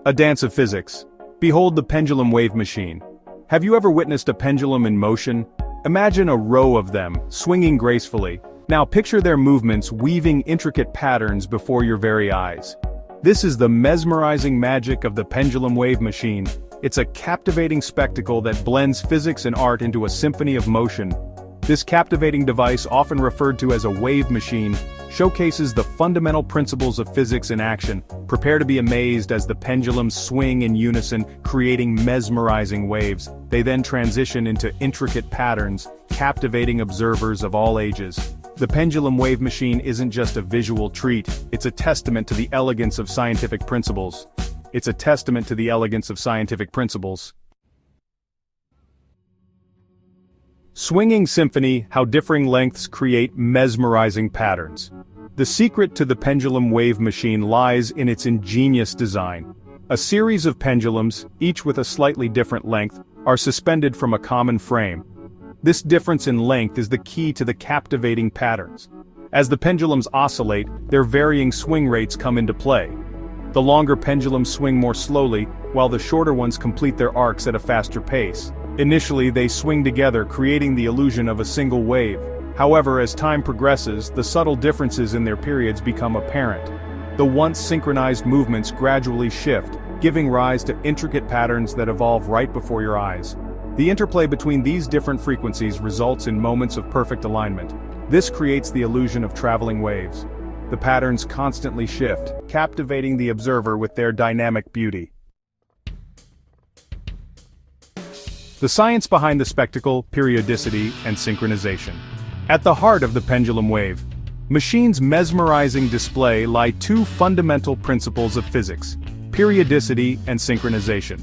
A dance of physics. Behold the pendulum wave machine. Have you ever witnessed a pendulum in motion? Imagine a row of them, swinging gracefully. Now picture their movements weaving intricate patterns before your very eyes. This is the mesmerizing magic of the pendulum wave machine. It's a captivating spectacle that blends physics and art into a symphony of motion. This captivating device, often referred to as a wave machine, showcases the fundamental principles of physics in action. Prepare to be amazed as the pendulums swing in unison, creating mesmerizing waves. They then transition into intricate patterns, captivating observers of all ages. The pendulum wave machine isn't just a visual treat, it's a testament to the elegance of scientific principles. Swinging symphony, how differing lengths create mesmerizing patterns. The secret to the pendulum wave machine lies in its ingenious design. A series of pendulums, each with a slightly different length, are suspended from a common frame. This difference in length is the key to the captivating patterns. As the pendulums oscillate, their varying swing rates come into play. The longer pendulums swing more slowly, while the shorter ones complete their arcs at a faster pace. Initially, they swing together, creating the illusion of a single wave. However, as time progresses, the subtle differences in their periods become apparent. The once synchronized movements gradually shift, giving rise to intricate patterns that evolve right before your eyes. The interplay between these different frequencies results in moments of perfect alignment. This creates the illusion of traveling waves. The patterns constantly shift, captivating the observer with their dynamic beauty. The science behind the spectacle, periodicity, and synchronization. At the heart of the pendulum wave machine's mesmerizing display lie two fundamental principles of physics: periodicity and synchronization.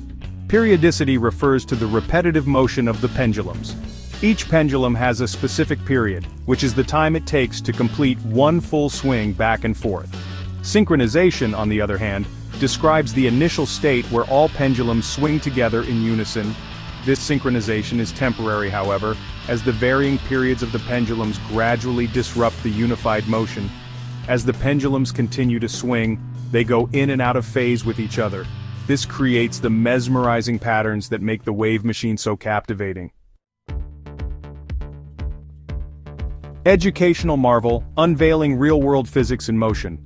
Periodicity refers to the repetitive motion of the pendulums. Each pendulum has a specific period, which is the time it takes to complete one full swing back and forth. Synchronization, on the other hand, describes the initial state where all pendulums swing together in unison. This synchronization is temporary, however, as the varying periods of the pendulums gradually disrupt the unified motion. As the pendulums continue to swing, they go in and out of phase with each other. This creates the mesmerizing patterns that make the wave machine so captivating. Educational marvel, unveiling real-world physics in motion.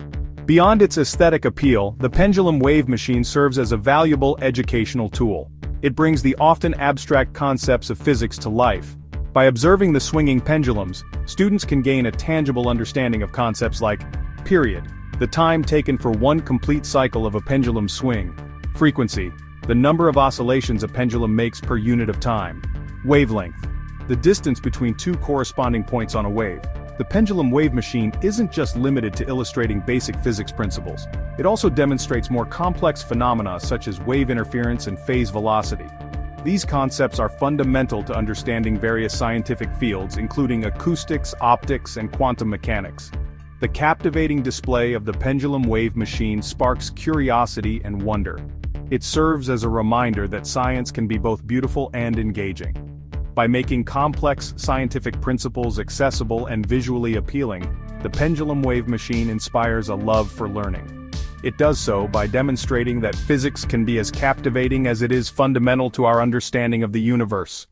Beyond its aesthetic appeal, the pendulum wave machine serves as a valuable educational tool. It brings the often abstract concepts of physics to life. By observing the swinging pendulums, students can gain a tangible understanding of concepts like period, the time taken for one complete cycle of a pendulum swing; frequency, the number of oscillations a pendulum makes per unit of time; wavelength, the distance between two corresponding points on a wave. The pendulum wave machine isn't just limited to illustrating basic physics principles. It also demonstrates more complex phenomena such as wave interference and phase velocity. These concepts are fundamental to understanding various scientific fields, including acoustics, optics, and quantum mechanics. The captivating display of the pendulum wave machine sparks curiosity and wonder. It serves as a reminder that science can be both beautiful and engaging. By making complex scientific principles accessible and visually appealing, the pendulum wave machine inspires a love for learning. It does so by demonstrating that physics can be as captivating as it is fundamental to our understanding of the universe.